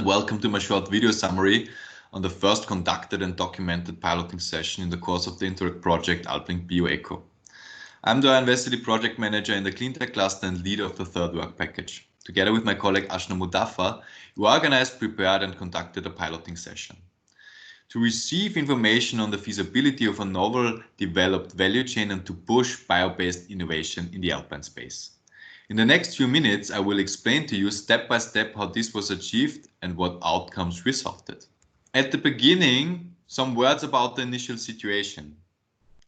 and welcome to my short video summary on the first conducted and documented piloting session in the course of the Interreg-Project AlpLinkBioEco. I'm Dorian Wessely, Project Manager in the Cleantech-Cluster and leader of the third work package. Together with my colleague Ashna Mudafa, we organized, prepared and conducted a piloting session. To receive information on the feasibility of a novel developed value chain and to push bio-based innovation in the alpine space. In the next few minutes, I will explain to you step by step how this was achieved and what outcomes resulted. At the beginning, some words about the initial situation.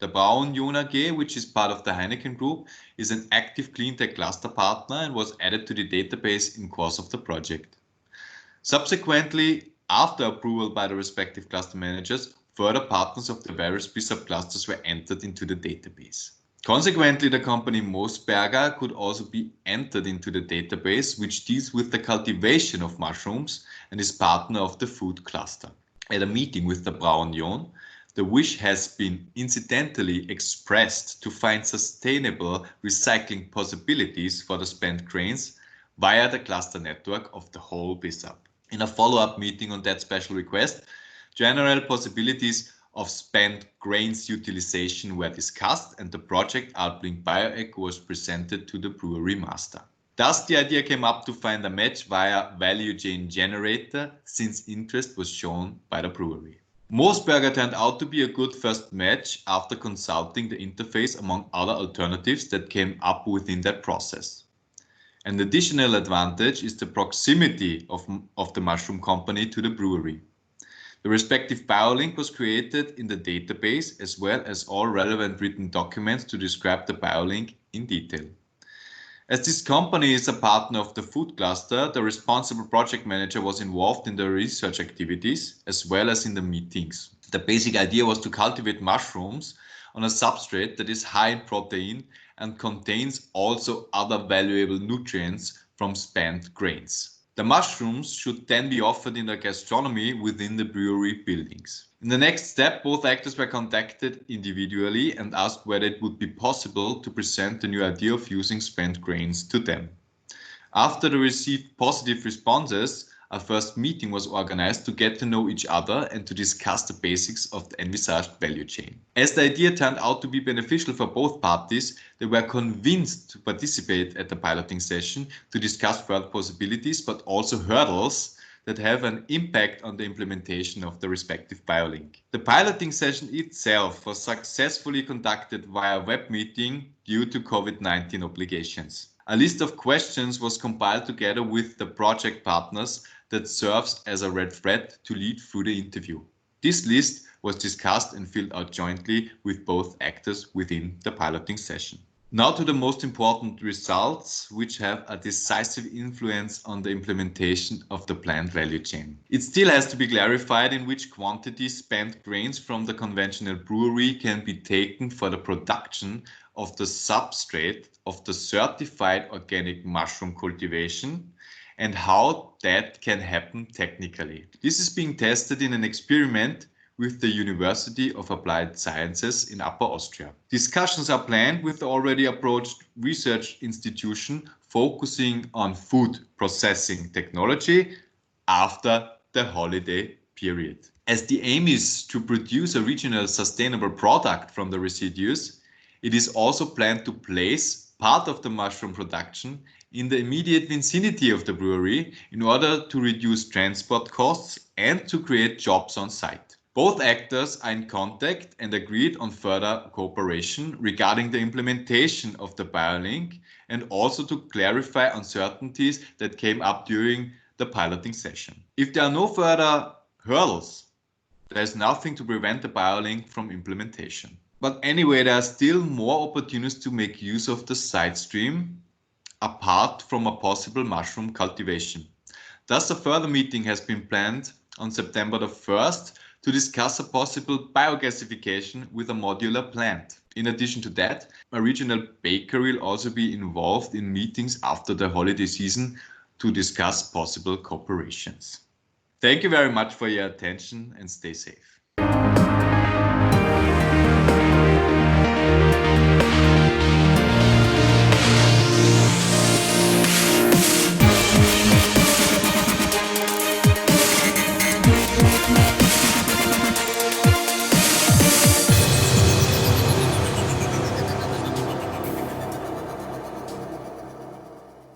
The Braunion AG, which is part of the Heineken Group, is an active Cleantech-Cluster partner and was added to the database in course of the project. Subsequently, after approval by the respective cluster managers, further partners of the various sub-clusters were entered into the database. Consequently, the company Moosberger could also be entered into the database, which deals with the cultivation of mushrooms and is partner of the food cluster. At a meeting with the Braunion, the wish has been incidentally expressed to find sustainable recycling possibilities for the spent grains via the cluster network of the whole BISUP. In a follow-up meeting on that special request, general possibilities of spent grains utilization were discussed and the project AlpLinkBioEco was presented to the brewery master. Thus, the idea came up to find a match via value chain generator since interest was shown by the brewery. Moosberger turned out to be a good first match after consulting the interface among other alternatives that came up within that process. An additional advantage is the proximity of the mushroom company to the brewery. The respective biolink was created in the database as well as all relevant written documents to describe the biolink in detail. As this company is a partner of the food cluster, the responsible project manager was involved in the research activities as well as in the meetings. The basic idea was to cultivate mushrooms on a substrate that is high in protein and contains also other valuable nutrients from spent grains. The mushrooms should then be offered in the gastronomy within the brewery buildings. In the next step, both actors were contacted individually and asked whether it would be possible to present the new idea of using spent grains to them. After they received positive responses, a first meeting was organized to get to know each other and to discuss the basics of the envisaged value chain. As the idea turned out to be beneficial for both parties, they were convinced to participate at the piloting session to discuss further possibilities, but also hurdles that have an impact on the implementation of the respective biolink. The piloting session itself was successfully conducted via web meeting due to COVID-19 obligations. A list of questions was compiled together with the project partners that serves as a red thread to lead through the interview. This list was discussed and filled out jointly with both actors within the piloting session. Now to the most important results, which have a decisive influence on the implementation of the planned value chain. It still has to be clarified in which quantity spent grains from the conventional brewery can be taken for the production of the substrate of the certified organic mushroom cultivation and how that can happen technically. This is being tested in an experiment with the University of Applied Sciences in Upper Austria. Discussions are planned with the already approached research institution focusing on food processing technology after the holiday period. As the aim is to produce a regional sustainable product from the residues, it is also planned to place part of the mushroom production in the immediate vicinity of the brewery in order to reduce transport costs and to create jobs on site. Both actors are in contact and agreed on further cooperation regarding the implementation of the biolink and also to clarify uncertainties that came up during the piloting session. If there are no further hurdles, there is nothing to prevent the biolink from implementation. But anyway, there are still more opportunities to make use of the side stream apart from a possible mushroom cultivation. Thus, a further meeting has been planned on September the 1st to discuss a possible biogasification with a modular plant. In addition to that, a regional bakery will also be involved in meetings after the holiday season to discuss possible cooperations. Thank you very much for your attention and stay safe.